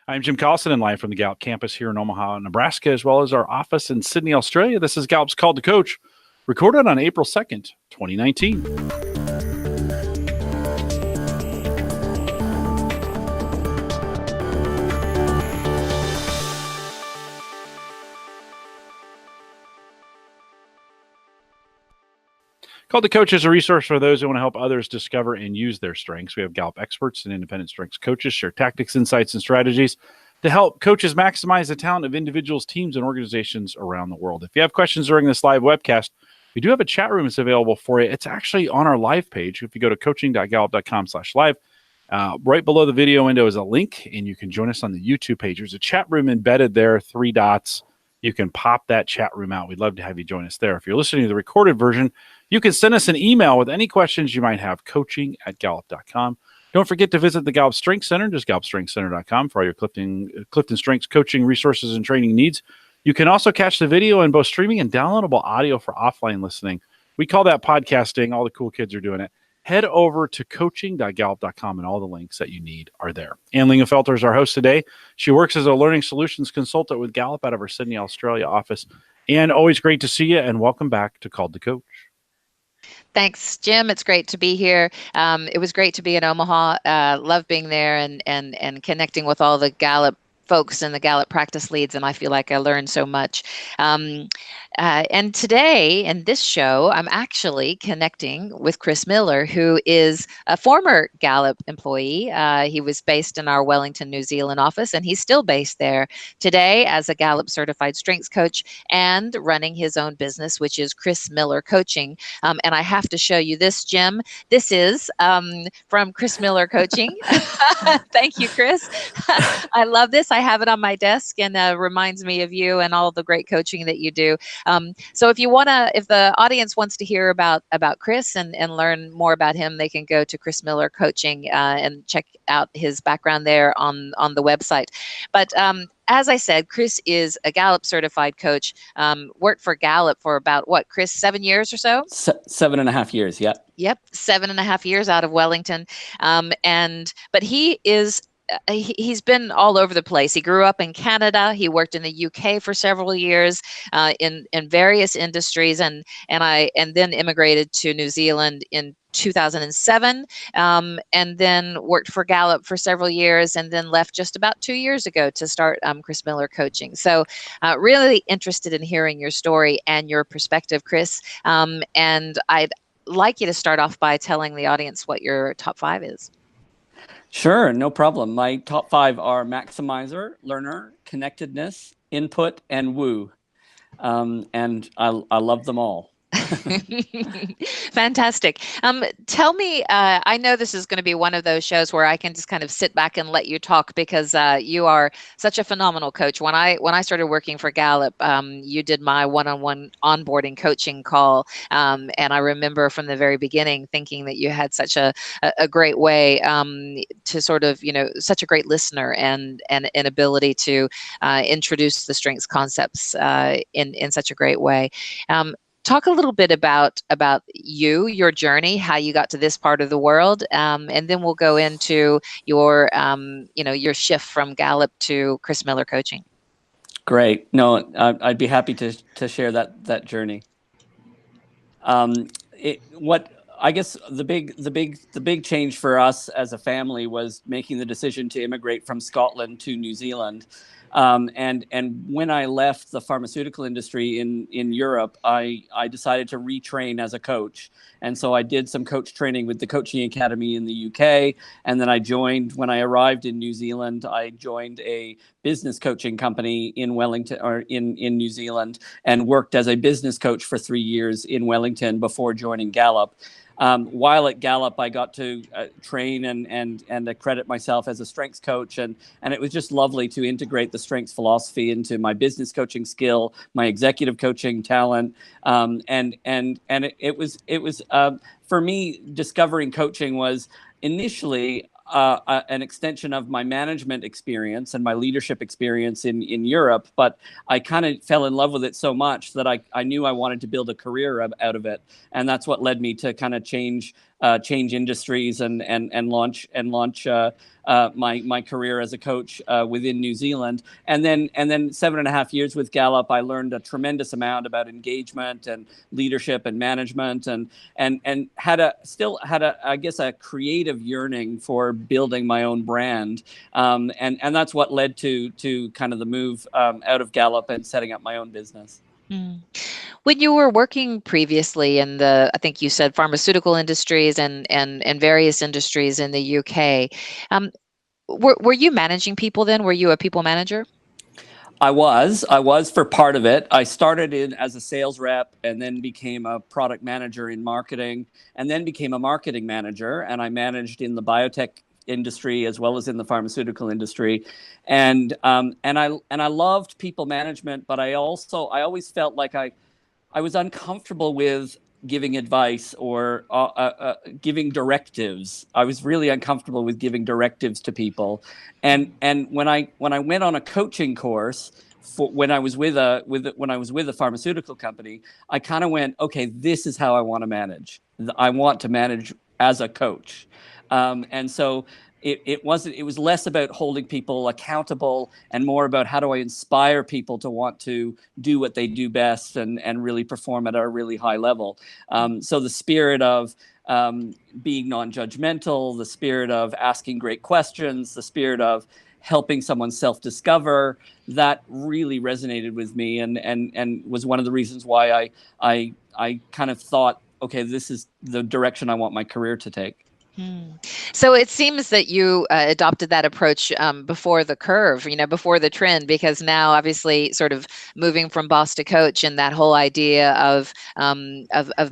I'm Jim Collison, and live from the Gallup campus here in Omaha, Nebraska, as well as our office in Sydney, Australia. This is Gallup's Called to Coach, recorded on April 2nd, 2019. Called to Coach is a resource for those who want to help others discover and use their strengths. We have Gallup experts and independent strengths coaches share tactics, insights, and strategies to help coaches maximize the talent of individuals, teams, and organizations around the world. If you have questions during this live webcast, we do have a chat room that's available for you. It's actually on our live page. If you go to coaching.gallup.com/live, right below the video window is a link, and you can join us on the YouTube page. There's a chat room embedded there, 3 dots. You can pop that chat room out. We'd love to have you join us there. If you're listening to the recorded version, you can send us an email with any questions you might have, coaching@gallup.com. Don't forget to visit the Gallup Strengths Center, just gallupstrengthscenter.com for all your CliftonStrengths coaching resources and training needs. You can also catch the video in both streaming and downloadable audio for offline listening. We call that podcasting. All the cool kids are doing it. Head over to coaching.gallup.com and all the links that you need are there. Ann Lingenfelter is our host today. She works as a learning solutions consultant with Gallup out of our Sydney, Australia office. And always great to see you, and welcome back to Called to Coach. Thanks, Jim. It's great to be here. It was great to be in Omaha. Love being there and connecting with all the Gallup folks and the Gallup practice leads, and I feel like I learned so much. And today in this show, I'm actually connecting with Chris Miller, who is a former Gallup employee. He was based in our Wellington, New Zealand office, and he's still based there today as a Gallup Certified Strengths Coach and running his own business, which is Chris Miller Coaching. And I have to show you this, Jim. This is from Chris Miller Coaching. Thank you, Chris. I love this. I have it on my desk, and reminds me of you and all the great coaching that you do. So if the audience wants to hear about Chris and learn more about him, they can go to Chris Miller Coaching and check out his background there on the website. But as I said, Chris is a Gallup certified coach, worked for Gallup for about, what, Chris, 7 years or so? 7.5 years, yeah. Yep, 7.5 years out of Wellington. But he is he's been all over the place. He grew up in Canada. He worked in the UK for several years in various industries, and then immigrated to New Zealand in 2007, and then worked for Gallup for several years, and then left just about 2 years ago to start Chris Miller Coaching. So really interested in hearing your story and your perspective, Chris. And I'd like you to start off by telling the audience what your top 5 is. Sure, no problem. My top 5 are maximizer, learner, connectedness, input, and woo. And I love them all. Fantastic. Tell me, I know this is going to be one of those shows where I can just kind of sit back and let you talk, because you are such a phenomenal coach. When I started working for Gallup, you did my one-on-one onboarding coaching call. And I remember from the very beginning thinking that you had such a great way to sort of, such a great listener and an ability to introduce the strengths concepts in such a great way. Talk a little bit about your journey, how you got to this part of the world, and then we'll go into your your shift from Gallup to Chris Miller Coaching. Great. No, I'd be happy to share that journey. I guess the big change for us as a family was making the decision to immigrate from Scotland to New Zealand. And when I left the pharmaceutical industry in Europe, I decided to retrain as a coach. And so I did some coach training with the Coaching Academy in the UK. And then when I arrived in New Zealand, I joined a business coaching company in Wellington, or in New Zealand, and worked as a business coach for 3 years in Wellington before joining Gallup. While at Gallup, I got to train and accredit myself as a strengths coach, and it was just lovely to integrate the strengths philosophy into my business coaching skill, my executive coaching talent, and it was for me, discovering coaching was initially an extension of my management experience and my leadership experience in Europe, but I kind of fell in love with it so much that I knew I wanted to build a career out of it, and that's what led me to kind of change industries and launch my career as a coach within New Zealand. And then 7.5 years with Gallup, I learned a tremendous amount about engagement and leadership and management, and still had I guess a creative yearning for building my own brand. And that's what led to kind of the move out of Gallup and setting up my own business. When you were working previously in the, I think you said pharmaceutical industries and various industries in the UK, were you managing people then? Were you a people manager? I was for part of it. I started in as a sales rep and then became a product manager in marketing and then became a marketing manager. And I managed in the biotech industry as well as in the pharmaceutical industry. And I loved people management, but I always felt like I was uncomfortable with giving advice or giving directives. I was really uncomfortable with giving directives to people. And when I went on a coaching course when I was with a pharmaceutical company, I kind of went, okay, this is how I want to manage. I want to manage as a coach. And so it was less about holding people accountable and more about how do I inspire people to want to do what they do best and really perform at a really high level. So the spirit of being non-judgmental, the spirit of asking great questions, the spirit of helping someone self-discover, that really resonated with me and was one of the reasons why I kind of thought, okay, this is the direction I want my career to take. So it seems that you adopted that approach before the curve, before the trend, because now obviously sort of moving from boss to coach and that whole idea of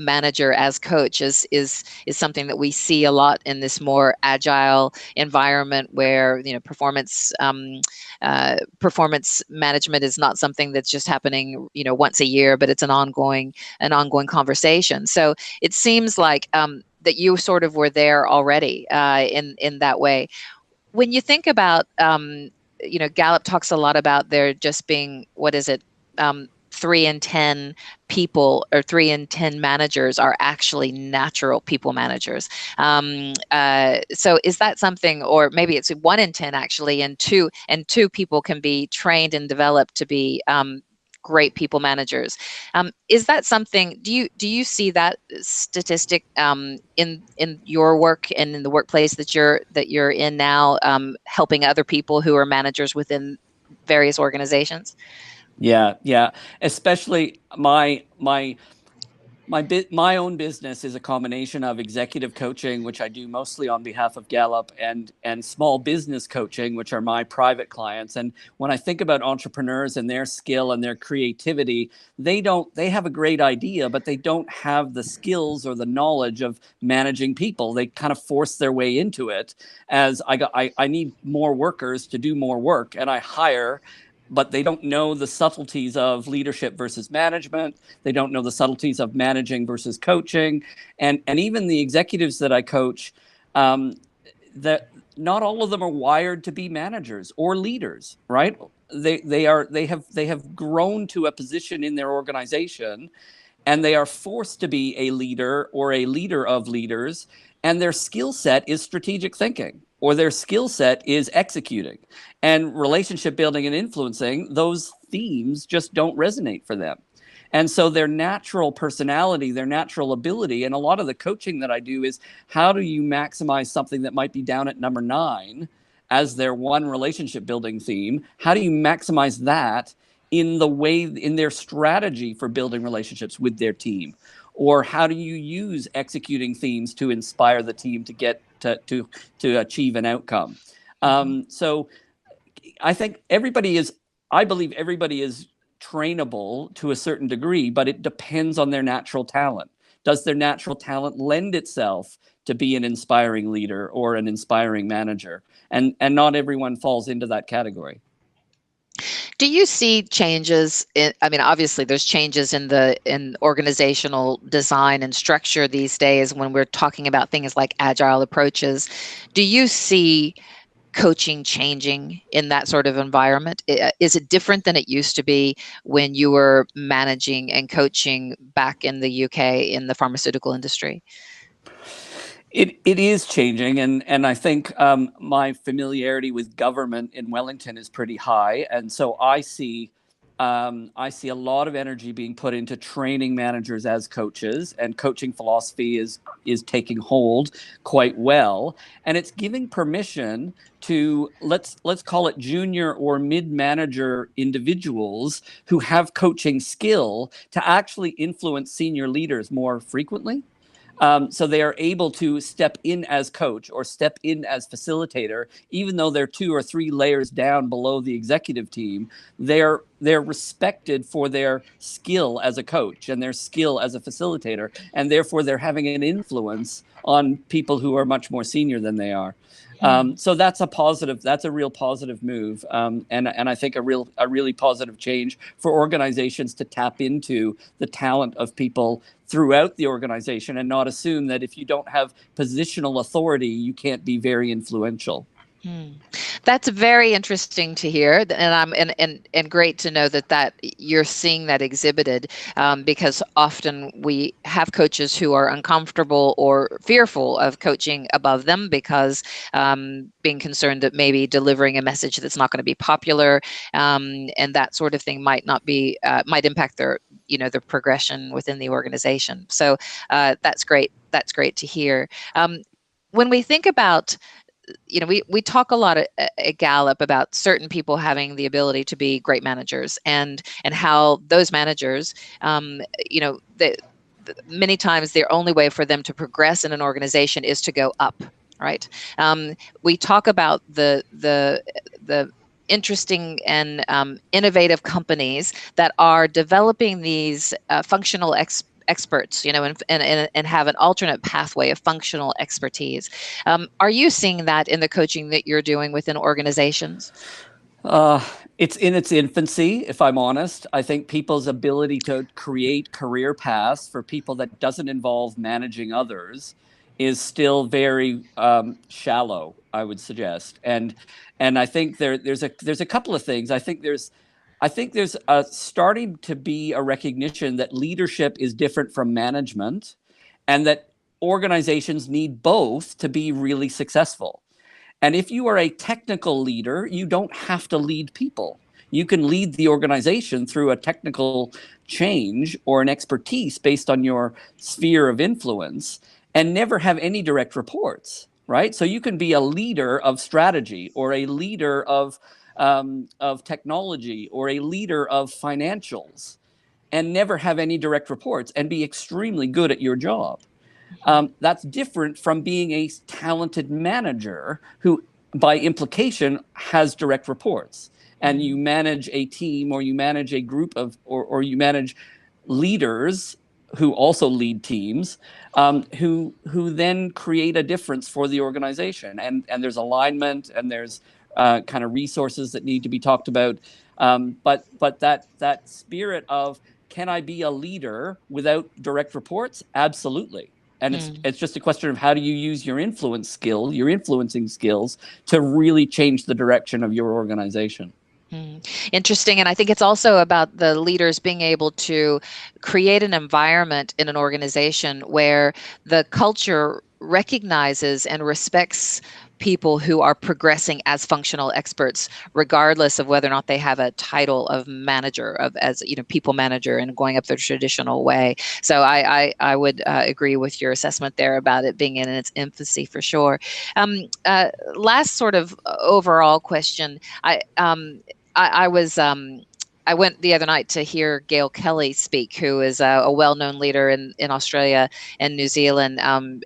manager as coach is something that we see a lot in this more agile environment where performance management is not something that's just happening once a year, but it's an ongoing conversation. So it seems like that you sort of were there already in that way. When you think about, Gallup talks a lot about there just being, 3 in 10 people or 3 in 10 managers are actually natural people managers. So is that something, or maybe it's 1 in 10 actually, and two people can be trained and developed to be great people managers. Is that something? Do you see that statistic in your work and in the workplace that you're in now, helping other people who are managers within various organizations? Yeah. Especially my own business is a combination of executive coaching, which I do mostly on behalf of Gallup, and small business coaching, which are my private clients. And when I think about entrepreneurs and their skill and their creativity, they have a great idea, but they don't have the skills or the knowledge of managing people. They kind of force their way into it as I need more workers to do more work, and I hire, but they don't know the subtleties of leadership versus management. They don't know the subtleties of managing versus coaching. And even the executives that I coach, that not all of them are wired to be managers or leaders, right? They have grown to a position in their organization, and they are forced to be a leader or a leader of leaders, and their skill set is strategic thinking, or their skill set is executing. And relationship building and influencing, those themes just don't resonate for them. And so their natural personality, their natural ability, and a lot of the coaching that I do is how do you maximize something that might be down at number 9 as their one relationship building theme? How do you maximize that in their strategy for building relationships with their team? Or how do you use executing themes to inspire the team to get to achieve an outcome? So I believe everybody is trainable to a certain degree, but it depends on their natural talent. Does their natural talent lend itself to be an inspiring leader or an inspiring manager? And not everyone falls into that category. Do you see changes I mean, obviously there's changes in organizational design and structure these days when we're talking about things like agile approaches. Do you see coaching changing in that sort of environment? Is it different than it used to be when you were managing and coaching back in the UK in the pharmaceutical industry? It is changing, and I think my familiarity with government in Wellington is pretty high, and so I see a lot of energy being put into training managers as coaches, and coaching philosophy is taking hold quite well, and it's giving permission to let's call it junior or mid-manager individuals who have coaching skill to actually influence senior leaders more frequently. So they are able to step in as coach or step in as facilitator, even though they're 2 or 3 layers down below the executive team. They're respected for their skill as a coach and their skill as a facilitator, and therefore they're having an influence on people who are much more senior than they are. So that's a positive. That's a real positive move, and I think a really positive change for organizations to tap into the talent of people throughout the organization and not assume that if you don't have positional authority, you can't be very influential. That's very interesting to hear, and great to know that you're seeing that exhibited, because often we have coaches who are uncomfortable or fearful of coaching above them because being concerned that maybe delivering a message that's not going to be popular, and that sort of thing might impact their progression within the organization. So that's great. That's great to hear. When we think about we talk a lot at Gallup about certain people having the ability to be great managers, and how those managers, many times the only way for them to progress in an organization is to go up, right? We talk about the interesting and innovative companies that are developing these functional experts, and have an alternate pathway of functional expertise. Are you seeing that in the coaching that you're doing within organizations? It's in its infancy, if I'm honest. I think people's ability to create career paths for people that doesn't involve managing others is still very shallow, I would suggest. And I think there's a couple of things. I think there's starting to be a recognition that leadership is different from management, and that organizations need both to be really successful. And if you are a technical leader, you don't have to lead people. You can lead the organization through a technical change or an expertise based on your sphere of influence and never have any direct reports, right? So you can be a leader of strategy, or a leader of technology, or a leader of financials, and never have any direct reports and be extremely good at your job. That's different from being a talented manager who, by implication, has direct reports. And you manage a team, or you manage a group of, or you manage leaders who also lead teams, who then create a difference for the organization. And there's alignment, and there's kind of resources that need to be talked about. But that spirit of, can I be a leader without direct reports? Absolutely. And it's just a question of how do you use your influencing skills to really change the direction of your organization. Interesting. And I think it's also about the leaders being able to create an environment in an organization where the culture recognizes and respects people who are progressing as functional experts, regardless of whether or not they have a title of manager, as people manager, and going up the traditional way. So I would agree with your assessment there about it being in its infancy for sure. Last sort of overall question. I went the other night to hear Gail Kelly speak, who is a well-known leader in Australia and New Zealand,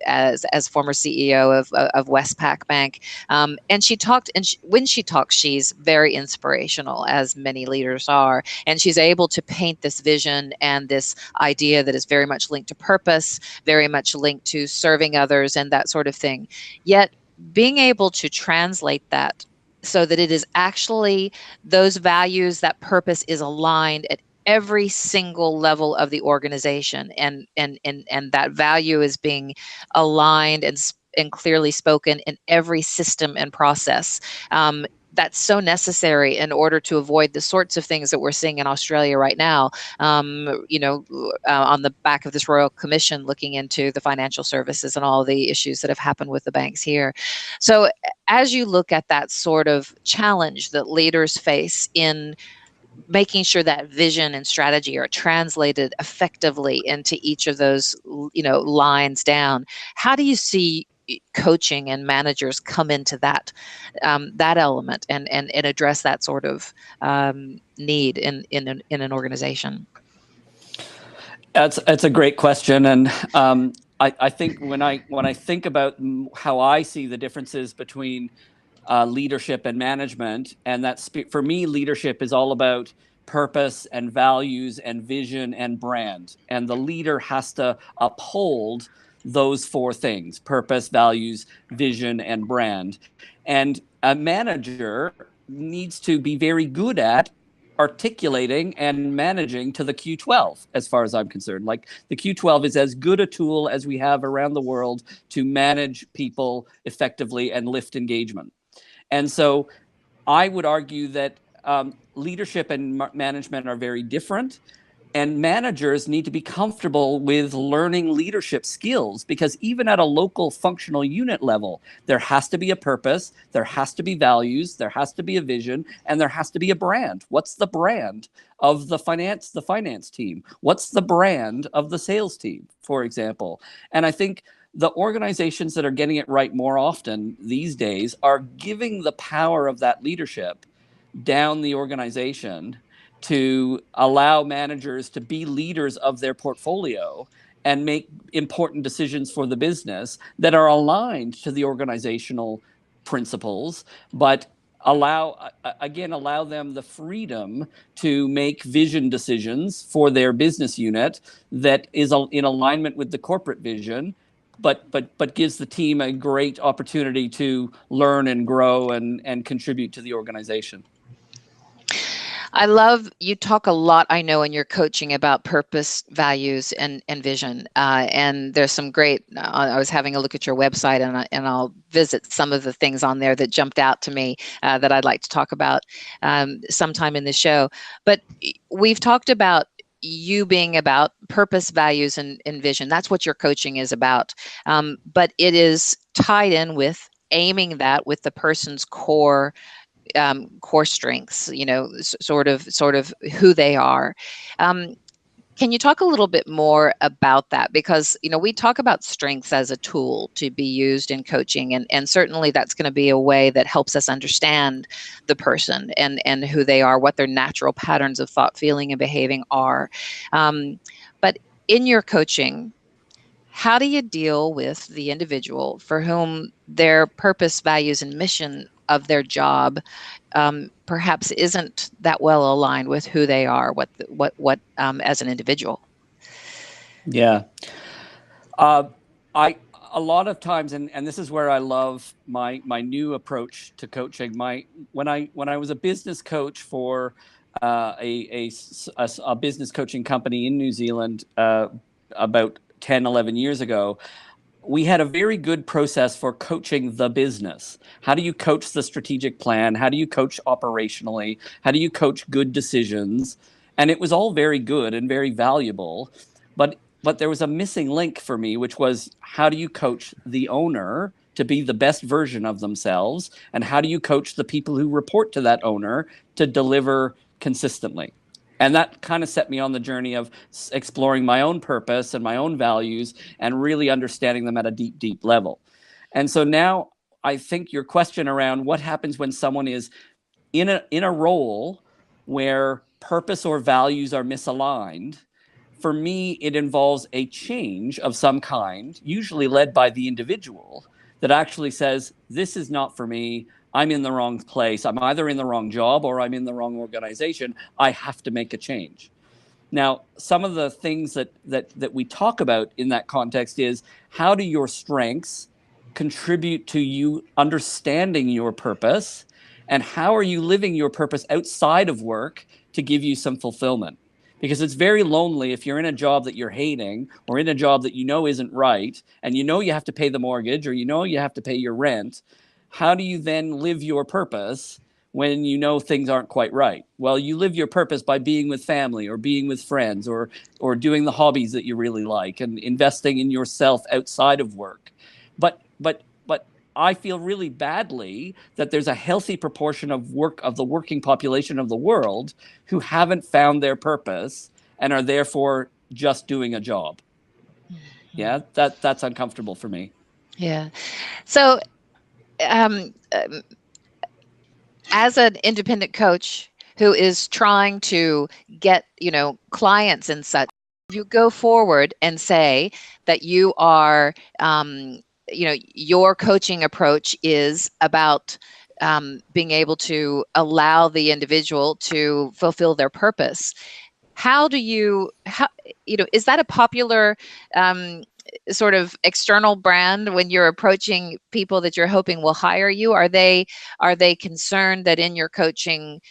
as former CEO of Westpac Bank. And she talked, when she talks, she's very inspirational, as many leaders are. And she's able to paint this vision and this idea that is very much linked to purpose, very much linked to serving others and that sort of thing. Yet being able to translate that so that it is actually those values, that purpose is aligned at every single level of the organization, and that value is being aligned and clearly spoken in every system and process. That's so necessary in order to avoid the sorts of things that we're seeing in Australia right now, on the back of this Royal Commission looking into the financial services and all the issues that have happened with the banks here. So as you look at that sort of challenge that leaders face in making sure that vision and strategy are translated effectively into each of those, lines down, how do you see coaching and managers come into that element and address that sort of need in an organization? That's a great question, and I think when I think about how I see the differences between leadership and management, and for me, leadership is all about purpose and values and vision and brand, and the leader has to uphold those four things: purpose, values, vision, and brand. And a manager needs to be very good at articulating and managing to the Q12, as far as I'm concerned. Like, the Q12 is as good a tool as we have around the world to manage people effectively and lift engagement. And so I would argue that leadership and management are very different, and managers need to be comfortable with learning leadership skills, because even at a local functional unit level, there has to be a purpose, there has to be values, there has to be a vision, and there has to be a brand. What's the brand of the finance team? What's the brand of the sales team, for example? And I think the organizations that are getting it right more often these days are giving the power of that leadership down the organization to allow managers to be leaders of their portfolio and make important decisions for the business that are aligned to the organizational principles, but allow them the freedom to make vision decisions for their business unit that is in alignment with the corporate vision, but gives the team a great opportunity to learn and grow and contribute to the organization. I love, you talk a lot, I know, in your coaching about purpose, values, and vision. And there's some great, I was having a look at your website, and I'll visit some of the things on there that jumped out to me that I'd like to talk about sometime in the show. But we've talked about you being about purpose, values, and vision. That's what your coaching is about. But it is tied in with aiming that with the person's core strengths, sort of who they are. Can you talk a little bit more about that? Because, we talk about strengths as a tool to be used in coaching, and certainly that's going to be a way that helps us understand the person and who they are, what their natural patterns of thought, feeling, and behaving are. But in your coaching, how do you deal with the individual for whom their purpose, values, and mission of their job perhaps isn't that well aligned with who they are, what as an individual? Yeah. A lot of times, and this is where I love my new approach to coaching. When I was a business coach for a business coaching company in New Zealand about 10, 11 years ago, we had a very good process for coaching the business. How do you coach the strategic plan? How do you coach operationally? How do you coach good decisions? And it was all very good and very valuable, but there was a missing link for me, which was, how do you coach the owner to be the best version of themselves? And how do you coach the people who report to that owner to deliver consistently? And that kind of set me on the journey of exploring my own purpose and my own values and really understanding them at a deep, deep level. And so now I think your question around what happens when someone is in a role where purpose or values are misaligned, for me, it involves a change of some kind, usually led by the individual, that actually says, this is not for me. I'm in the wrong place. I'm either in the wrong job or I'm in the wrong organization. I have to make a change. Now, some of the things that we talk about in that context is, how do your strengths contribute to you understanding your purpose And how are you living your purpose outside of work to give you some fulfillment? Because it's very lonely if you're in a job that you're hating or in a job that you know isn't right, and you know you have to pay the mortgage or you know you have to pay your rent. How do you then live your purpose when you know things aren't quite right? Well, you live your purpose by being with family or being with friends or doing the hobbies that you really like and investing in yourself outside of work. But I feel really badly that there's a healthy proportion of the working population of the world who haven't found their purpose and are therefore just doing a job. Yeah, that's uncomfortable for me. Yeah. So, as an independent coach who is trying to get, clients and such, you go forward and say that you are, your coaching approach is about being able to allow the individual to fulfill their purpose. Is that a popular sort of external brand when you're approaching people that you're hoping will hire you? Are they concerned that in your coaching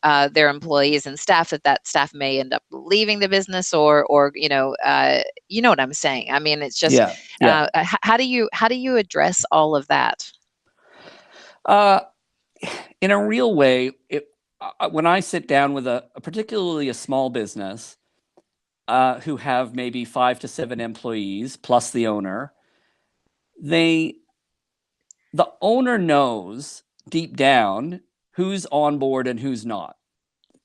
their employees and staff, that staff may end up leaving the business, or you know what I'm saying? I mean, it's just how do you address all of that? In a real way, when I sit down with particularly a small business who have maybe 5 to 7 employees plus the owner, the owner knows deep down who's on board and who's not.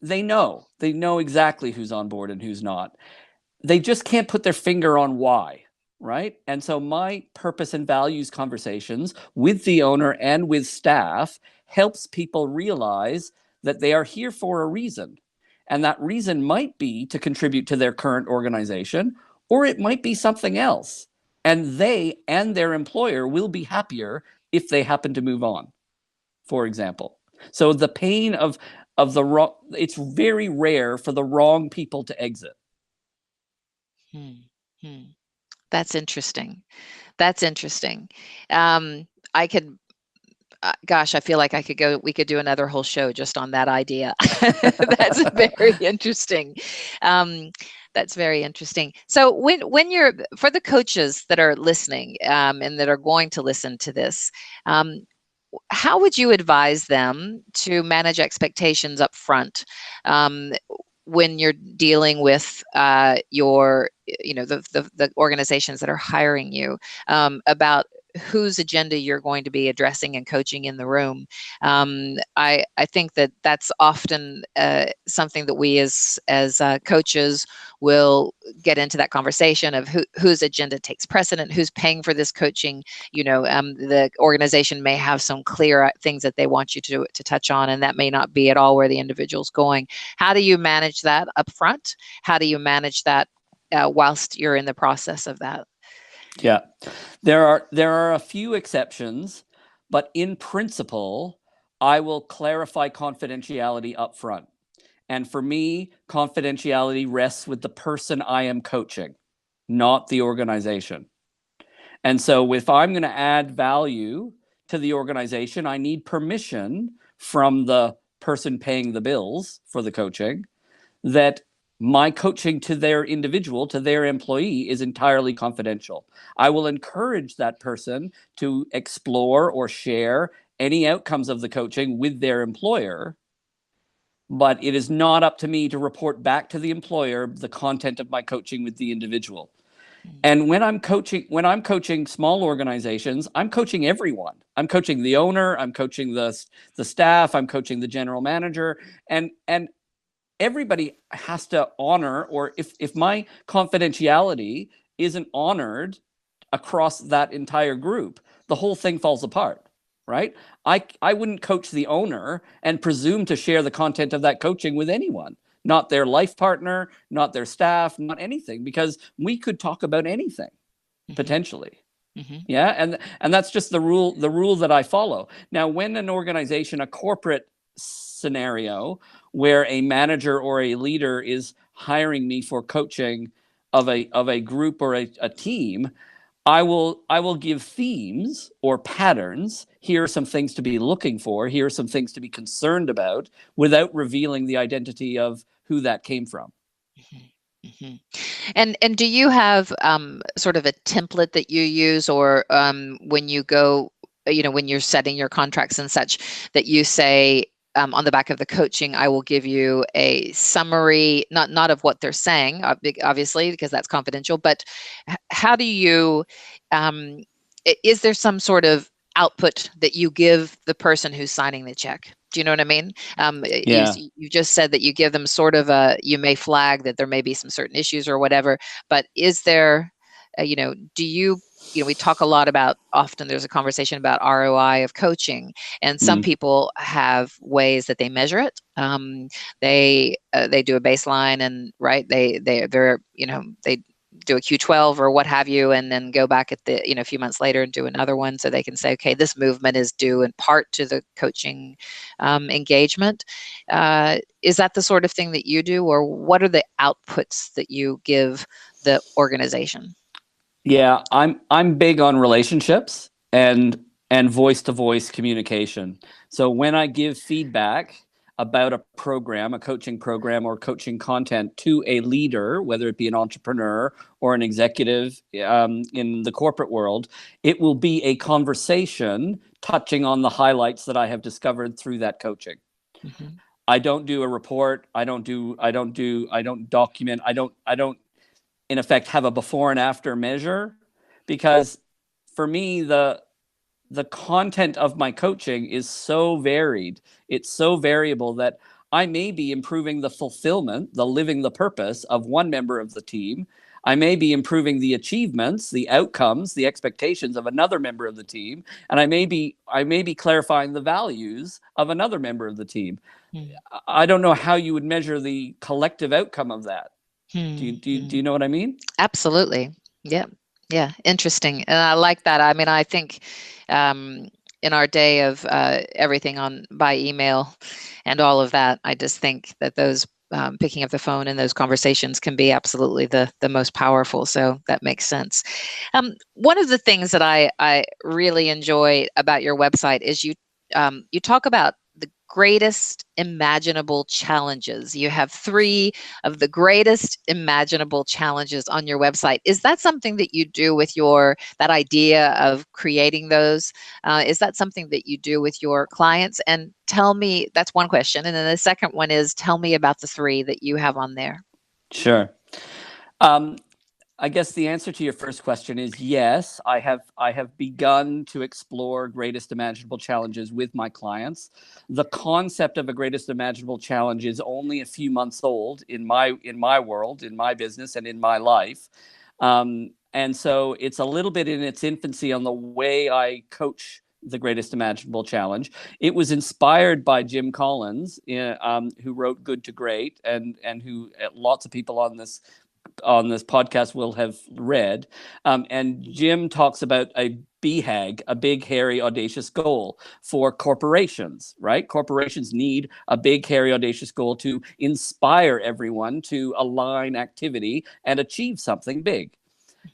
They know exactly who's on board and who's not. They just can't put their finger on why, right? And so my purpose and values conversations with the owner and with staff helps people realize that they are here for a reason. And that reason might be to contribute to their current organization, or it might be something else. And they and their employer will be happier if they happen to move on, for example. So the pain of the wrong, it's very rare for the wrong people to exit. That's interesting. I could, gosh, I feel like we could do another whole show just on that idea. That's very interesting. That's very interesting. So when you're, for the coaches that are listening and that are going to listen to this, how would you advise them to manage expectations up front when you're dealing with the organizations that are hiring you about whose agenda you're going to be addressing and coaching in the room? I think that's often something that we as coaches will get into that conversation of whose agenda takes precedent, who's paying for this coaching. The organization may have some clear things that they want you to touch on, and that may not be at all where the individual's going. How do you manage that up front? How do you manage that whilst you're in the process of that? Yeah, there are a few exceptions, but in principle, I will clarify confidentiality up front. And for me, confidentiality rests with the person I am coaching, not the organization. And so if I'm going to add value to the organization, I need permission from the person paying the bills for the coaching that my coaching to their individual, to their employee, is entirely confidential. I will encourage that person to explore or share any outcomes of the coaching with their employer, but it is not up to me to report back to the employer the content of my coaching with the individual. And when I'm coaching small organizations, I'm coaching everyone. I'm coaching the owner, I'm coaching the staff, I'm coaching the general manager, and everybody has to honor, or if my confidentiality isn't honored across that entire group, the whole thing falls apart, right? I wouldn't coach the owner and presume to share the content of that coaching with anyone, not their life partner, not their staff, not anything, because we could talk about anything potentially. Yeah, and that's just the rule that I follow. Now, when an organization, a corporate scenario where a manager or a leader is hiring me for coaching of a group or a team, I will give themes or patterns. Here are some things to be looking for. Here are some things to be concerned about, without revealing the identity of who that came from. Mm-hmm. And do you have sort of a template that you use, or when you go, when you're setting your contracts and such, that you say on the back of the coaching, I will give you a summary, not of what they're saying, obviously, because that's confidential, but how do you, is there some sort of output that you give the person who's signing the check? Do you know what I mean? Yeah. You just said that you give them sort of you may flag that there may be some certain issues or whatever, but is there, do you, we talk a lot about, often there's a conversation about ROI of coaching, and some people have ways that they measure it. They do a baseline, and they're they do a Q12 or what have you, and then go back at the, a few months later and do another one, so they can say, okay, this movement is due in part to the coaching engagement. Is that the sort of thing that you do, or what are the outputs that you give the organization? Yeah, I'm big on relationships and voice-to-voice communication. So when I give feedback about a program, a coaching program or coaching content to a leader, whether it be an entrepreneur or an executive in the corporate world, it will be a conversation touching on the highlights that I have discovered through that coaching. Mm-hmm. I don't do a report. I don't document. I don't in effect have a before and after measure, because for me, the content of my coaching is so varied. It's so variable that I may be improving the fulfillment, the living the purpose of one member of the team. I may be improving the achievements, the outcomes, the expectations of another member of the team. And I may be clarifying the values of another member of the team. I don't know how you would measure the collective outcome of that. Do you know what I mean? Absolutely. Yeah. Yeah. Interesting. And I like that. I mean, I think in our day of everything by email and all of that, I just think that those picking up the phone and those conversations can be absolutely the most powerful. So that makes sense. One of the things that I really enjoy about your website is you talk about the greatest imaginable challenges. You have 3 of the greatest imaginable challenges on your website. Is that something that you do with that idea of creating those? Is that something that you do with your clients? And tell me, that's one question. And then the second one is, tell me about the 3 that you have on there. Sure. I guess the answer to your first question is yes. I have begun to explore greatest imaginable challenges with my clients. The concept of a greatest imaginable challenge is only a few months old in my world, in my business, and in my life. And so it's a little bit in its infancy on the way I coach the greatest imaginable challenge. It was inspired by Jim Collins, who wrote Good to Great, and who lots of people on this podcast will have read. And Jim talks about a BHAG, a big, hairy, audacious goal for corporations, right? Corporations need a big, hairy, audacious goal to inspire everyone to align activity and achieve something big.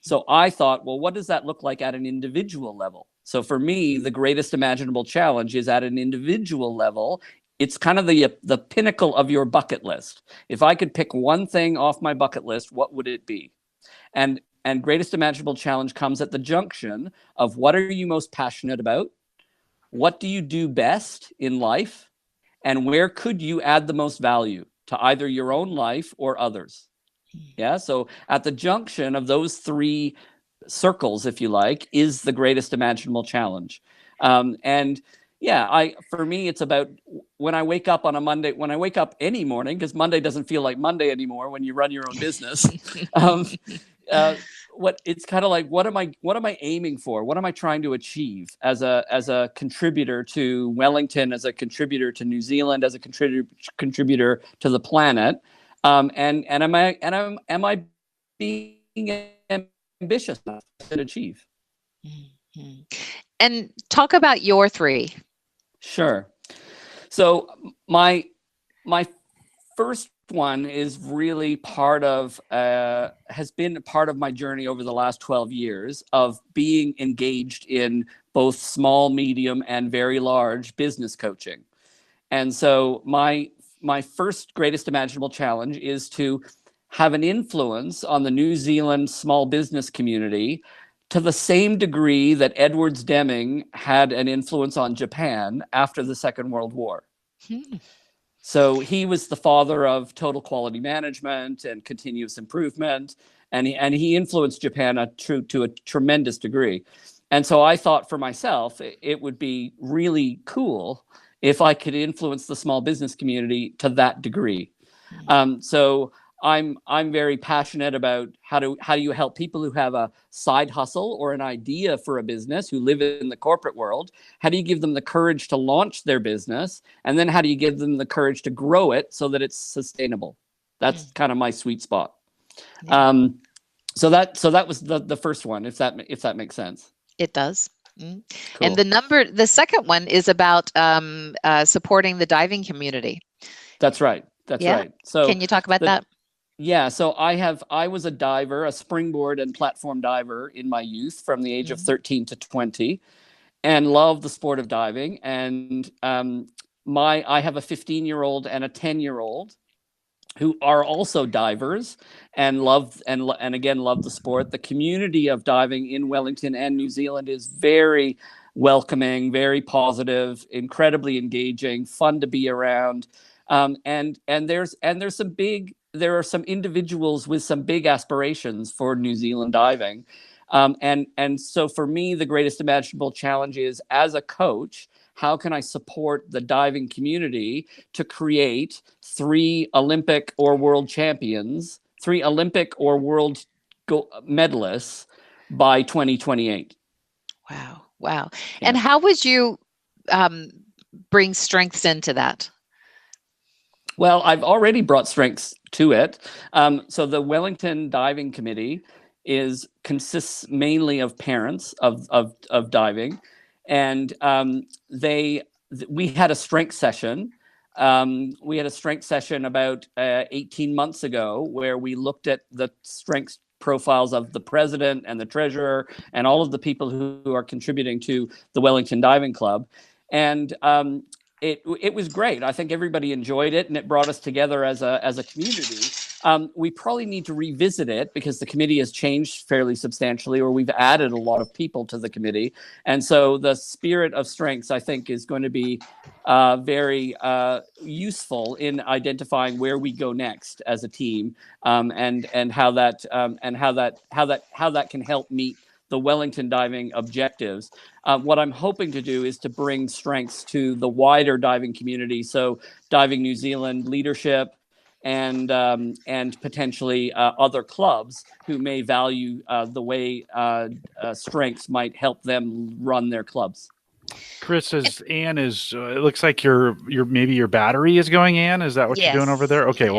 So I thought, well, what does that look like at an individual level? So for me, the greatest imaginable challenge is at an individual level. It's kind of the pinnacle of your bucket list. If I could pick one thing off my bucket list, what would it be? And greatest imaginable challenge comes at the junction of what are you most passionate about? What do you do best in life? And where could you add the most value to either your own life or others? Yeah. So at the junction of those 3 circles, if you like, is the greatest imaginable challenge. And yeah, for me, it's about when I wake up on a Monday, when I wake up any morning, because Monday doesn't feel like Monday anymore when you run your own business. It's kind of like, what am I aiming for? What am I trying to achieve as a contributor to Wellington, as a contributor to New Zealand, as a contributor to the planet? And am I being ambitious enough to achieve? Mm-hmm. And talk about your 3. Sure. So my first one is really has been part of my journey over the last 12 years of being engaged in both small, medium, and very large business coaching. And so my first greatest imaginable challenge is to have an influence on the New Zealand small business community to the same degree that Edwards Deming had an influence on Japan after the Second World War. So he was the father of total quality management and continuous improvement, and he influenced Japan to a tremendous degree. And so I thought for myself, it would be really cool if I could influence the small business community to that degree. So I'm very passionate about how do you help people who have a side hustle or an idea for a business, who live in the corporate world. How do you give them the courage to launch their business, and then how do you give them the courage to grow it so that it's sustainable? That's kind of my sweet spot. Yeah. So that was the first one, if that makes sense. It does. Cool. And the second one is about supporting the diving community. That's right. That's right. So can you talk about that? Yeah, so I was a diver, a springboard and platform diver in my youth from the age of 13 to 20, and loved the sport of diving. And I have a 15-year-old and a 10-year-old who are also divers and love the sport. The community of diving in Wellington and New Zealand is very welcoming, very positive, incredibly engaging, fun to be around. And there are some individuals with some big aspirations for New Zealand diving. And so for me, the greatest imaginable challenge is, as a coach, how can I support the diving community to create 3 Olympic or world champions, 3 Olympic or world medalists by 2028? Wow. Yeah. And how would you bring strengths into that? Well, I've already brought strengths to it. So the Wellington Diving Committee consists mainly of parents of diving, and we had a strength session. We had a strength session about 18 months ago, where we looked at the strengths profiles of the president and the treasurer and all of the people who are contributing to the Wellington Diving Club, and it was great. I think everybody enjoyed it, and it brought us together as a community. We probably need to revisit it because the committee has changed fairly substantially, or we've added a lot of people to the committee. And so the spirit of strengths, I think, is going to be very useful in identifying where we go next as a team, and how that can help meet the Wellington diving objectives. What I'm hoping to do is to bring strengths to the wider diving community. So Diving New Zealand leadership and potentially other clubs who may value the way strengths might help them run their clubs. Chris, Anne is. It looks like maybe your battery is going, Anne. Is that what you're doing over there? Okay.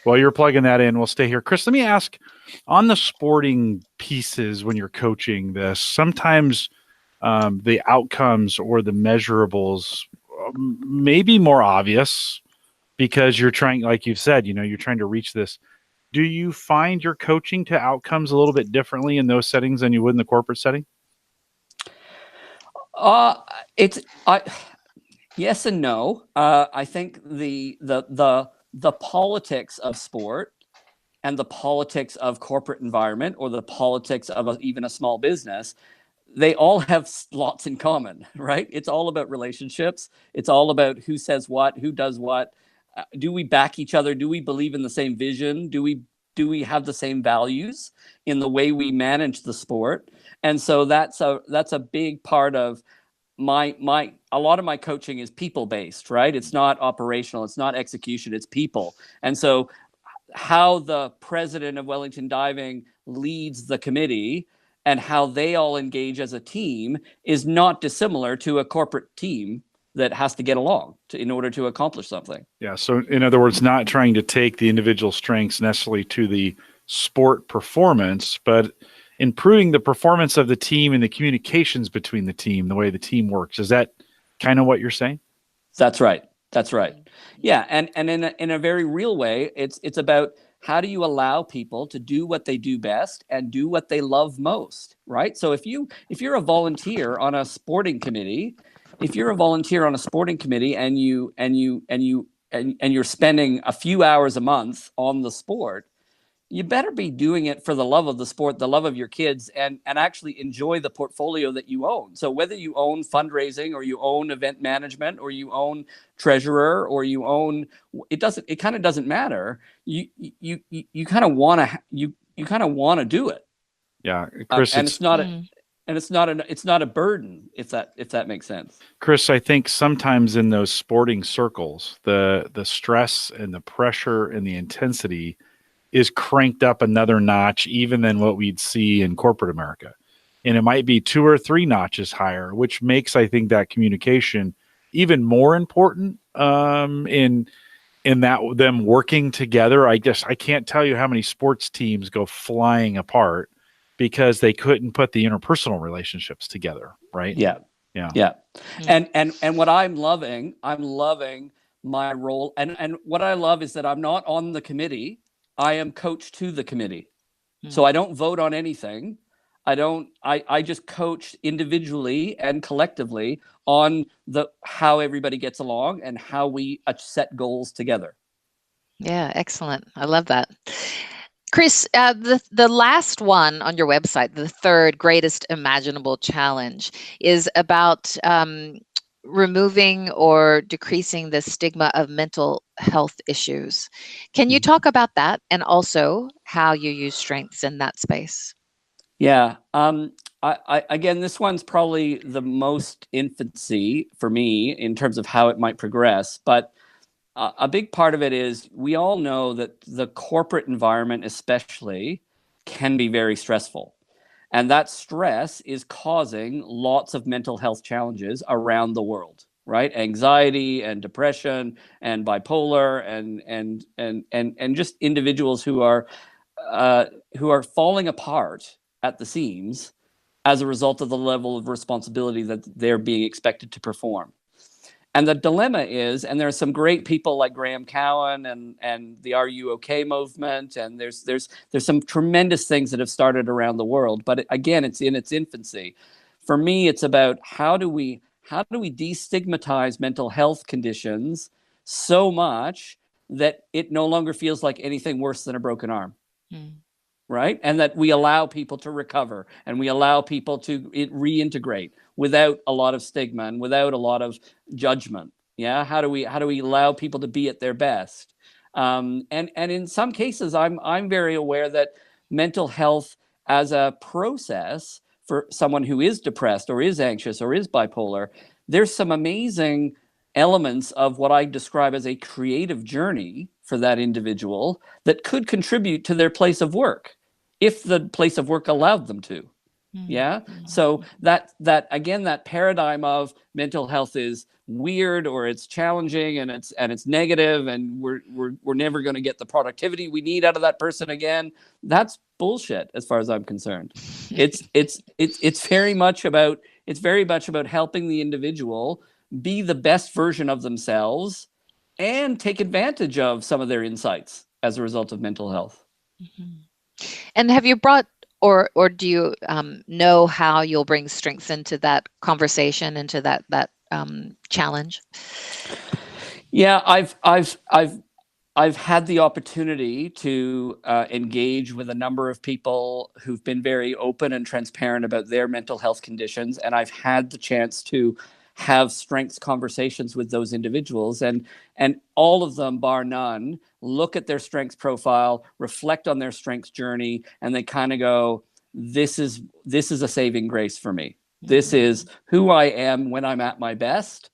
While you're plugging that in, we'll stay here. Chris, let me ask, on the sporting pieces when you're coaching this, sometimes the outcomes or the measurables may be more obvious because you're trying, like you've said, you're trying to reach this. Do you find you're coaching to outcomes a little bit differently in those settings than you would in the corporate setting? Yes and no. I think the politics of sport and the politics of corporate environment, or the politics of even a small business, they all have lots in common, right? It's all about relationships. It's all about who says what, who does what. Do we back each other? Do we believe in the same vision? Do we have the same values in the way we manage the sport? And so that's a big part of a lot of my coaching is people based, right? It's not operational, it's not execution, it's people. And so how the president of Wellington Diving leads the committee and how they all engage as a team is not dissimilar to a corporate team that has to get along in order to accomplish something. Yeah. So in other words, not trying to take the individual strengths necessarily to the sport performance, but improving the performance of the team and the communications between the team, the way the team works. Is that kind of what you're saying? That's right. That's right. Yeah, and in a very real way, it's about how do you allow people to do what they do best and do what they love most, right? So if you're a volunteer on a sporting committee, and you're spending a few hours a month on the sport, you better be doing it for the love of the sport, the love of your kids, and actually enjoy the portfolio that you own. So whether you own fundraising or you own event management or you own treasurer or you own, it kind of doesn't matter. You kind of want to do it. Yeah, Chris, and it's not a burden, if that makes sense. Chris, I think sometimes in those sporting circles, the stress and the pressure and the intensity is cranked up another notch, even than what we'd see in corporate America. And it might be 2 or 3 notches higher, which makes, I think, that communication even more important in that them working together. I guess I can't tell you how many sports teams go flying apart because they couldn't put the interpersonal relationships together, right? Yeah. And what I'm loving my role, and what I love is that I'm not on the committee. I am coach to the committee. So I don't vote on anything. I just coach individually and collectively on how everybody gets along and how we set goals together. Yeah, excellent. I love that. Chris, the last one on your website, the third greatest imaginable challenge, is about removing or decreasing the stigma of mental health issues. Can you talk about that and also how you use strengths in that space? Yeah. I again, this one's probably the most infancy for me in terms of how it might progress, but a big part of it is we all know that the corporate environment especially can be very stressful. And that stress is causing lots of mental health challenges around the world, right? Anxiety and depression and bipolar and just individuals who are falling apart at the seams as a result of the level of responsibility that they're being expected to perform. And the dilemma is, and there are some great people like Graham Cowan and the Are You OK movement, and there's some tremendous things that have started around the world. But again, it's in its infancy. For me, it's about how do we destigmatize mental health conditions so much that it no longer feels like anything worse than a broken arm. Right? And that we allow people to recover and we allow people to reintegrate without a lot of stigma and without a lot of judgment. Yeah. How do we allow people to be at their best? And in some cases, I'm very aware that mental health as a process for someone who is depressed or is anxious or is bipolar, there's some amazing elements of what I describe as a creative journey for that individual that could contribute to their place of work if the place of work allowed them to. Yeah. So that again, that paradigm of mental health is weird or it's challenging and it's negative and we're never going to get the productivity we need out of that person again. That's bullshit as far as I'm concerned. It's very much about helping the individual be the best version of themselves and take advantage of some of their insights as a result of mental health. And have you brought or do you know how you'll bring strengths into that conversation, into that challenge? Yeah, I've had the opportunity to engage with a number of people who've been very open and transparent about their mental health conditions, and I've had the chance to have strengths conversations with those individuals, and all of them, bar none, look at their strengths profile, reflect on their strengths journey, and they kind of go, this is a saving grace for me. This is who I am when I'm at my best.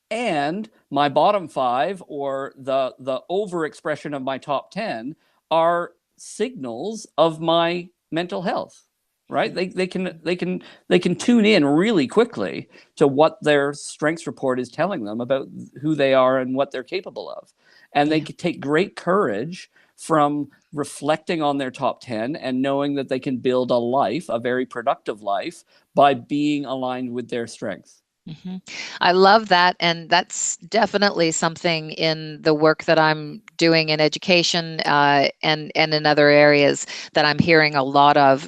And my bottom 5 or the overexpression of my top 10 are signals of my mental health, right? They can tune in really quickly to what their strengths report is telling them about who they are and what they're capable of. And they can take great courage from reflecting on their top 10 and knowing that they can build a very productive life by being aligned with their strengths. hmm I love that. And that's definitely something in the work that I'm doing in education and in other areas that I'm hearing a lot of.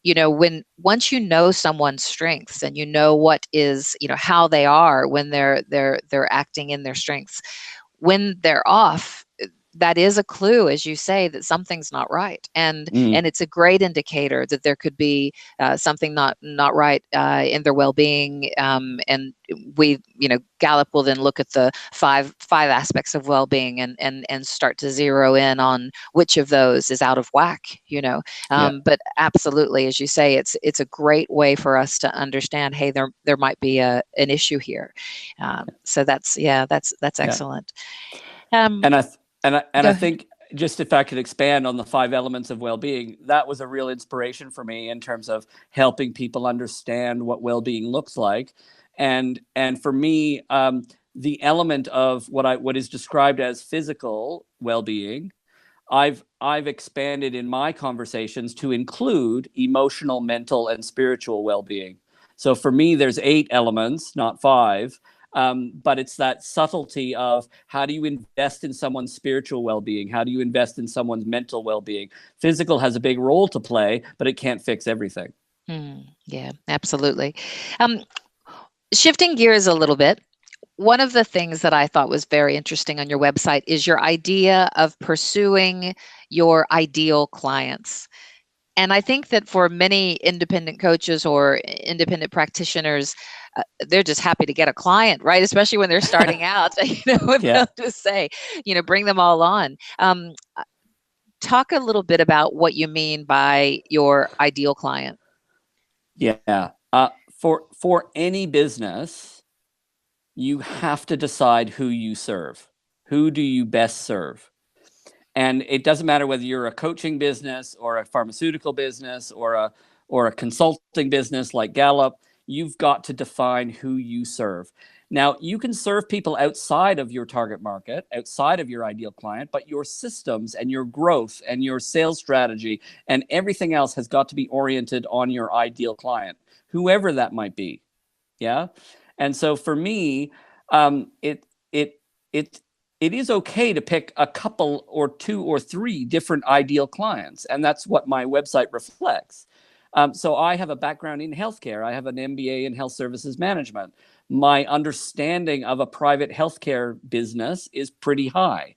When once you know someone's strengths and you know what is, how they are when they're acting in their strengths, when they're off, that is a clue, as you say, that something's not right, and Mm, it's a great indicator that there could be something not right in their well-being. And Gallup will then look at the five aspects of well-being and start to zero in on which of those is out of whack. yeah, But absolutely, as you say, it's a great way for us to understand, hey, there might be an issue here. So that's yeah. excellent. Um, And I Go ahead. think, just if I could expand on the 5 elements of well-being, that was a real inspiration for me in terms of helping people understand what well-being looks like. And for me, the element of what is described as physical well-being, I've expanded in my conversations to include emotional, mental, and spiritual well-being. So for me, there's 8 elements, not 5. But it's that subtlety of, how do you invest in someone's spiritual well-being? How do you invest in someone's mental well-being? Physical has a big role to play, but it can't fix everything. Yeah, absolutely. Um, Shifting gears a little bit, one of the things that I thought was very interesting on your website is your idea of pursuing your ideal clients. And I think that for many independent coaches or independent practitioners, they're just happy to get a client, right? Especially when they're starting out, when Yeah. they'll just say, bring them all on. Talk a little bit about what you mean by your ideal client. Yeah. For any business, you have to decide who you serve. Who do you best serve? And it doesn't matter whether you're a coaching business or a pharmaceutical business or a consulting business like Gallup. You've got to define who you serve. Now, you can serve people outside of your target market, outside of your ideal client, but your systems and your growth and your sales strategy and everything else has got to be oriented on your ideal client, whoever that might be. Yeah. And so for me, it it it it is okay to pick a couple or 2 or 3 different ideal clients, and that's what my website reflects. So I have a background in healthcare. I have an MBA in health services management. My understanding of a private healthcare business is pretty high,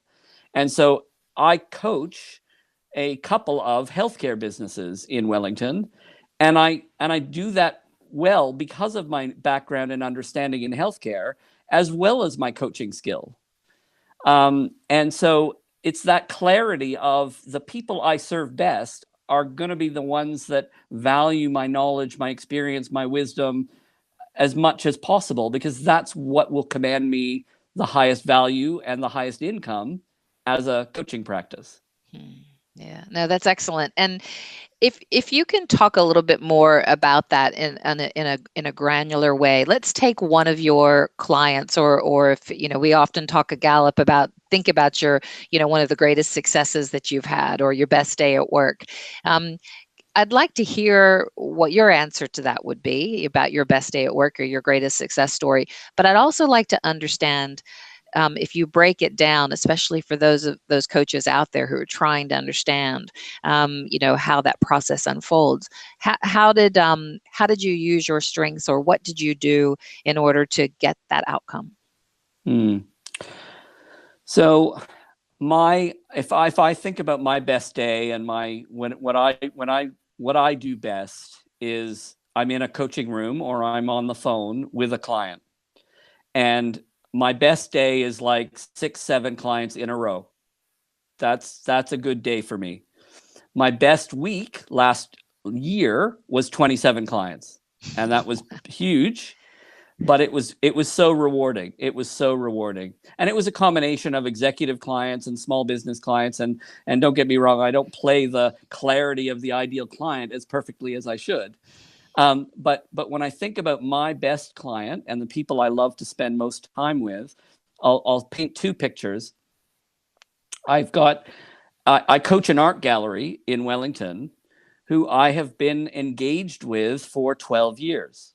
and so I coach a couple of healthcare businesses in Wellington, and I do that well because of my background and understanding in healthcare, as well as my coaching skill. And so it's that clarity of, the people I serve best are going to be the ones that value my knowledge, my experience, my wisdom as much as possible, because that's what will command me the highest value and the highest income as a coaching practice. Yeah, no, that's excellent. And if you can talk a little bit more about that in a granular way, let's take one of your clients, or if we often talk at Gallup about, think about your one of the greatest successes that you've had, or your best day at work. Um, I'd like to hear what your answer to that would be about your best day at work or your greatest success story. But I'd also like to understand, if you break it down, especially for those coaches out there who are trying to understand, how that process unfolds. How did you use your strengths, or what did you do in order to get that outcome? Hmm. So if I think about my best day, and what I do best is, I'm in a coaching room or I'm on the phone with a client, and my best day is like 6, 7 clients in a row. That's a good day for me. My best week last year was 27 clients, and that was huge. But it was so rewarding. It was so rewarding, and it was a combination of executive clients and small business clients. And don't get me wrong, I don't play the clarity of the ideal client as perfectly as I should. But when I think about my best client and the people I love to spend most time with, I'll paint 2 pictures. I coach an art gallery in Wellington, who I have been engaged with for 12 years,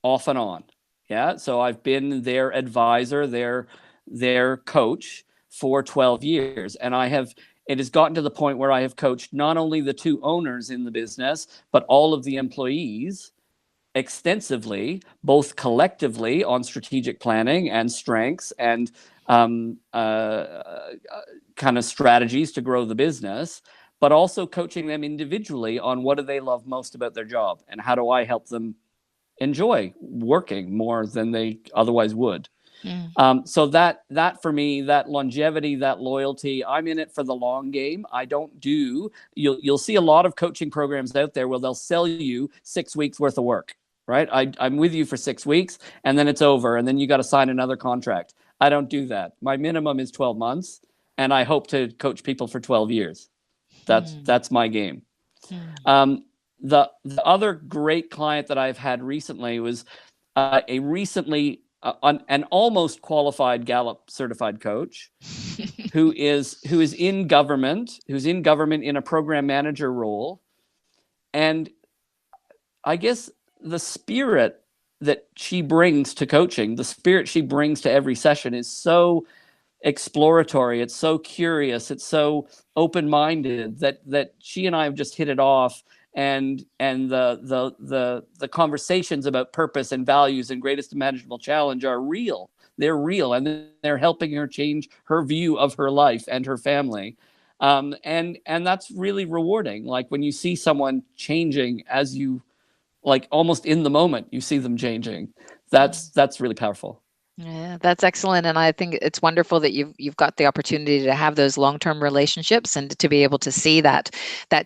off and on. Yeah. So I've been their advisor, their coach for 12 years. And it has gotten to the point where I have coached not only the two owners in the business, but all of the employees extensively, both collectively on strategic planning and strengths and kind of strategies to grow the business, but also coaching them individually on what do they love most about their job and how do I help them enjoy working more than they otherwise would. So that for me, that longevity, that loyalty, I'm in it for the long game. I don't do, you'll see a lot of coaching programs out there where they'll sell you 6 weeks worth of work, right? I'm with you for 6 weeks and then it's over. And then you got to sign another contract. I don't do that. My minimum is 12 months and I hope to coach people for 12 years. That's my game. The other great client that I've had recently was a recently an almost qualified Gallup certified coach who is in government, who's in government in a program manager role. And I guess the spirit that she brings to coaching, the spirit she brings to every session is so exploratory, it's so curious, it's so open-minded that she and I have just hit it off. And the conversations about purpose and values and greatest imaginable challenge are real. They're real, and they're helping her change her view of her life and her family. And that's really rewarding. Like when you see someone changing as you, like almost in the moment, you see them changing. That's really powerful. Yeah, that's excellent, and I think it's wonderful that you've got the opportunity to have those long-term relationships and to be able to see that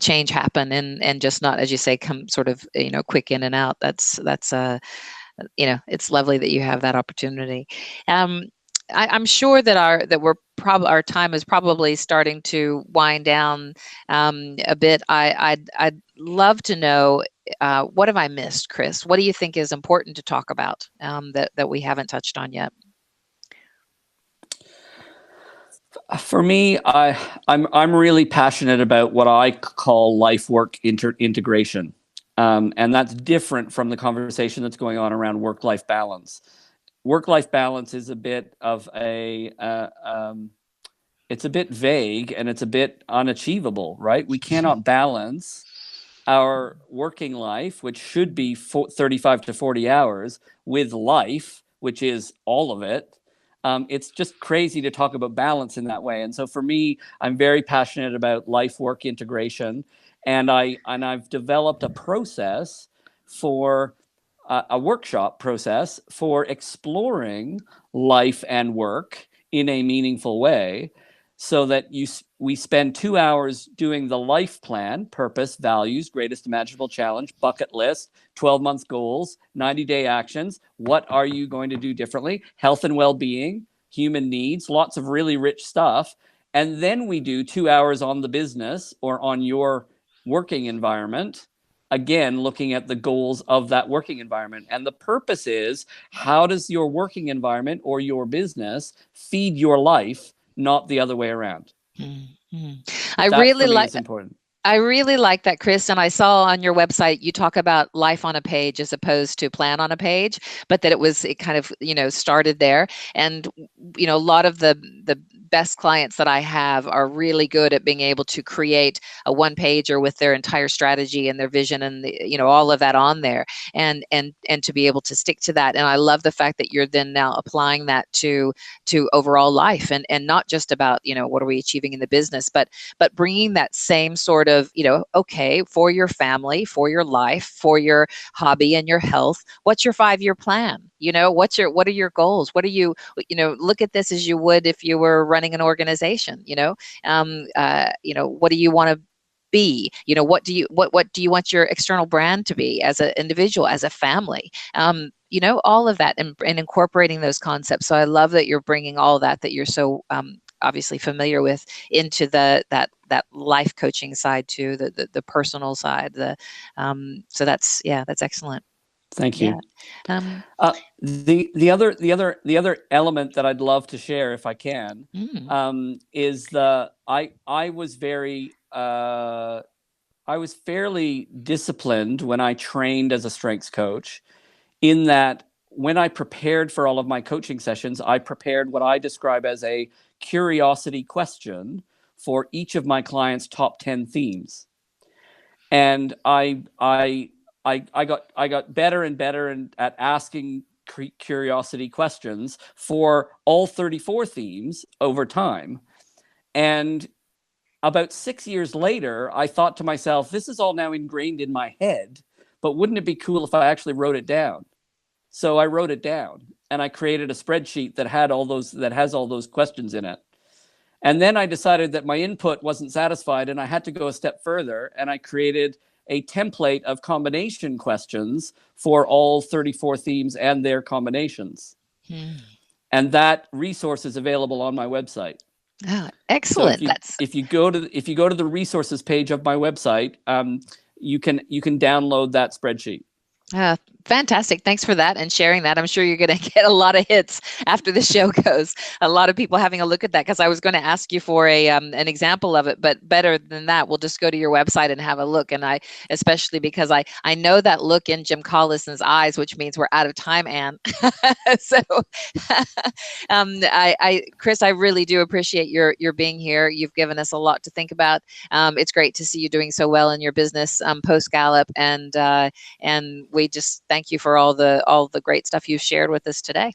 change happen and just not, as you say, come sort of quick in and out. That's it's lovely that you have that opportunity. I'm sure that our time is probably starting to wind down a bit. I'd love to know, what have I missed, Chris? What do you think is important to talk about that we haven't touched on yet? For me, I'm really passionate about what I call life work integration, and that's different from the conversation that's going on around work-life balance. Work-life balance is a bit of it's a bit vague and it's a bit unachievable, right? We cannot balance our working life, which should be 35 to 40 hours, with life, which is all of it. It's just crazy to talk about balance in that way. And so for me, I'm very passionate about life work integration. And I've developed a process for a workshop process for exploring life and work in a meaningful way, so that we spend 2 hours doing the life plan, purpose, values, greatest imaginable challenge, bucket list, 12-month goals, 90-day actions. What are you going to do differently? Health and well-being, human needs, lots of really rich stuff. And then we do 2 hours on the business or on your working environment, again, looking at the goals of that working environment. And the purpose is, how does your working environment or your business feed your life, not the other way around? Mm-hmm. I Is important. really like that, Chris. And I saw on your website, you talk about life on a page as opposed to plan on a page, but that it kind of, started there. And, a lot of the best clients that I have are really good at being able to create a one pager with their entire strategy and their vision and all of that on there, and to be able to stick to that. And I love the fact that you're then now applying that to overall life, and not just about, what are we achieving in the business, but bringing that same sort of, okay, for your family, for your life, for your hobby and your health, what's your 5-year plan? What are your goals? What are you, look at this as you would if you were running an organization. What do you want to be? What do you want your external brand to be as an individual, as a family? All of that, and incorporating those concepts. So I love that you're bringing all that you're so obviously familiar with into that life coaching side too, the personal side. So that's excellent. Thank you. Yeah. The other element that I'd love to share, if I can, is I was fairly disciplined when I trained as a strengths coach, in that when I prepared for all of my coaching sessions, I prepared what I describe as a curiosity question for each of my clients' top 10 themes. And I got better and better at asking curiosity questions for all 34 themes over time. And about 6 years later, I thought to myself, this is all now ingrained in my head, but wouldn't it be cool if I actually wrote it down? So I wrote it down, and I created a spreadsheet that has all those questions in it. And then I decided that my input wasn't satisfied, and I had to go a step further, and I created a template of combination questions for all 34 themes and their combinations. And that resource is available on my website. Oh, excellent. So if you go to the resources page of my website, you can download that spreadsheet. Fantastic. Thanks for that and sharing that. I'm sure you're going to get a lot of hits after the show goes. A lot of people having a look at that, because I was going to ask you for an example of it, but better than that, we'll just go to your website and have a look. And especially because I know that look in Jim Collison's eyes, which means we're out of time, Anne. So, Chris, I really do appreciate your being here. You've given us a lot to think about. It's great to see you doing so well in your business post Gallup, and we just thank you for all the great stuff you've shared with us today.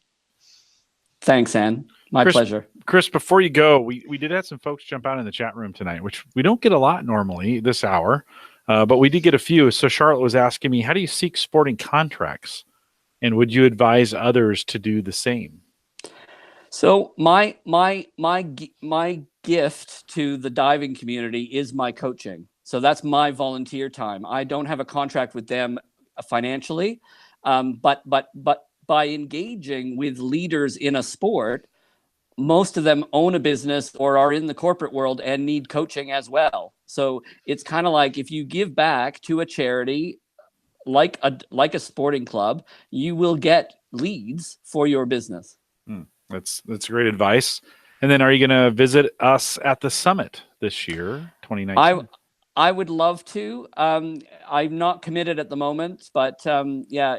Thanks, Anne. My pleasure. Chris, before you go, we did have some folks jump out in the chat room tonight, which we don't get a lot normally this hour, but we did get a few. So Charlotte was asking me, how do you seek sporting contracts? And would you advise others to do the same? So my gift to the diving community is my coaching. So that's my volunteer time. I don't have a contract with them financially, but by engaging with leaders in a sport, most of them own a business or are in the corporate world and need coaching as well. So it's kind of like, if you give back to a charity like a sporting club, you will get leads for your business. That's great advice. And then, are you going to visit us at the summit this year, 2019? I would love to. I'm not committed at the moment, but yeah,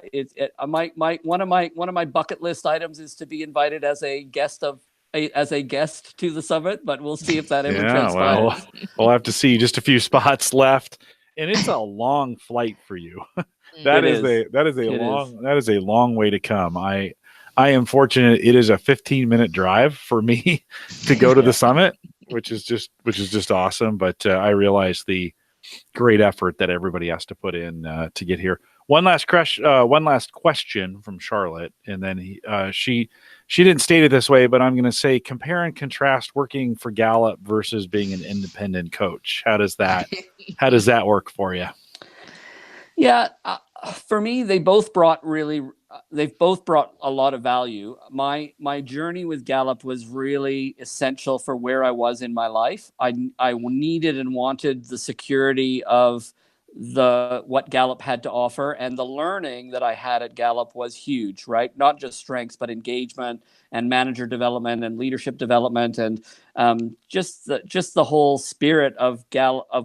one of my bucket list items is to be invited as a guest to the summit. But we'll see if that ever transpires. Well, we'll have to see. Just a few spots left, and it's a long flight for you. That is a long way to come. I am fortunate. It is a 15-minute drive for me to go to the summit, which is just awesome. But I realize the great effort that everybody has to put in to get here. One last question from Charlotte, and then she didn't state it this way, but I'm going to say, compare and contrast working for Gallup versus being an independent coach. How does that work for you? Yeah, for me, they've both brought a lot of value. My journey with Gallup was really essential for where I was in my life. I needed and wanted the security of what Gallup had to offer, and the learning that I had at Gallup was huge, right? Not just strengths, but engagement and manager development and leadership development, and just the whole spirit of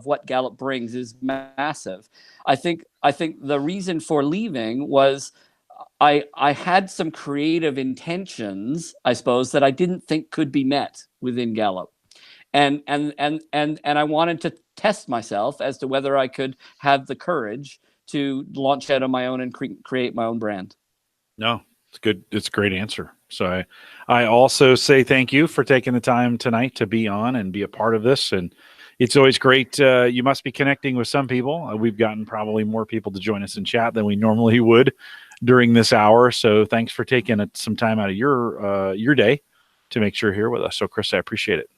what Gallup brings is massive. I think the reason for leaving was I had some creative intentions, I suppose, that I didn't think could be met within Gallup. And I wanted to test myself as to whether I could have the courage to launch out on my own and create my own brand. No, it's good. It's a great answer. So I also say thank you for taking the time tonight to be on and be a part of this. And it's always great. You must be connecting with some people. We've gotten probably more people to join us in chat than we normally would during this hour. So thanks for taking some time out of your day to make sure you're here with us. So Chris, I appreciate it.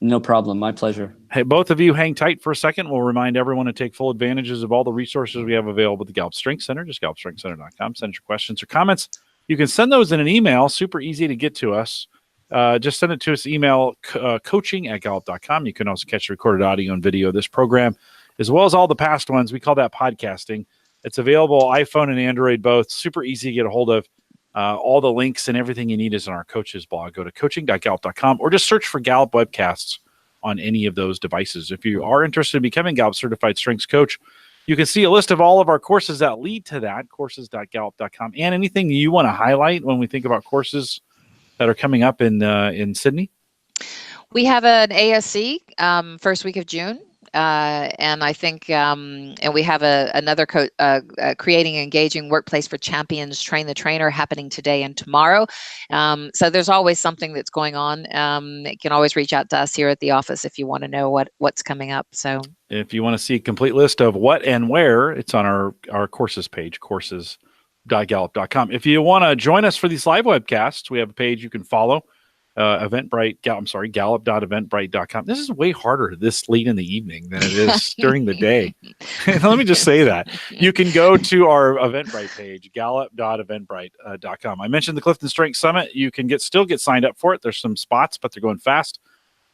No problem. My pleasure. Hey, both of you hang tight for a second. We'll remind everyone to take full advantages of all the resources we have available at the Gallup Strengths Center. Just GallupStrengthsCenter.com. Send your questions or comments. You can send those in an email. Super easy to get to us. Just send it to us, email coaching@gallup.com. You can also catch recorded audio and video of this program, as well as all the past ones. We call that podcasting. It's available iPhone and Android both. Super easy to get a hold of. All the links and everything you need is on our coaches blog. Go to coaching.gallup.com or just search for Gallup Webcasts on any of those devices. If you are interested in becoming Gallup Certified Strengths Coach, You can see a list of all of our courses that lead to that, courses.gallup.com, and anything you want to highlight when we think about courses that are coming up in Sydney. We have an ASC first week of June. And I think, and we have another creating an engaging workplace for champions, train the trainer, happening today and tomorrow. So there's always something that's going on. You can always reach out to us here at the office if you want to know what's coming up. So if you want to see a complete list of what and where, it's on our courses page, courses.gallup.com. If you want to join us for these live webcasts, we have a page you can follow. Gallup.eventbrite.com. This is way harder this late in the evening than it is during the day. Let me just say that. You can go to our Eventbrite page, gallup.eventbrite.com. I mentioned the CliftonStrengths Summit. You can still get signed up for it. There's some spots, but they're going fast.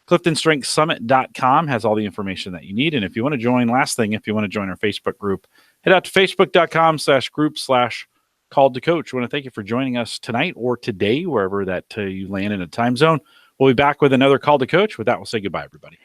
CliftonStrengthsSummit.com has all the information that you need. And if you want to join, last thing, if you want to join our Facebook group, head out to facebook.com/group/called to coach. I want to thank you for joining us tonight or today, wherever that you land in a time zone. We'll be back with another Call to Coach. With that, we'll say goodbye, everybody.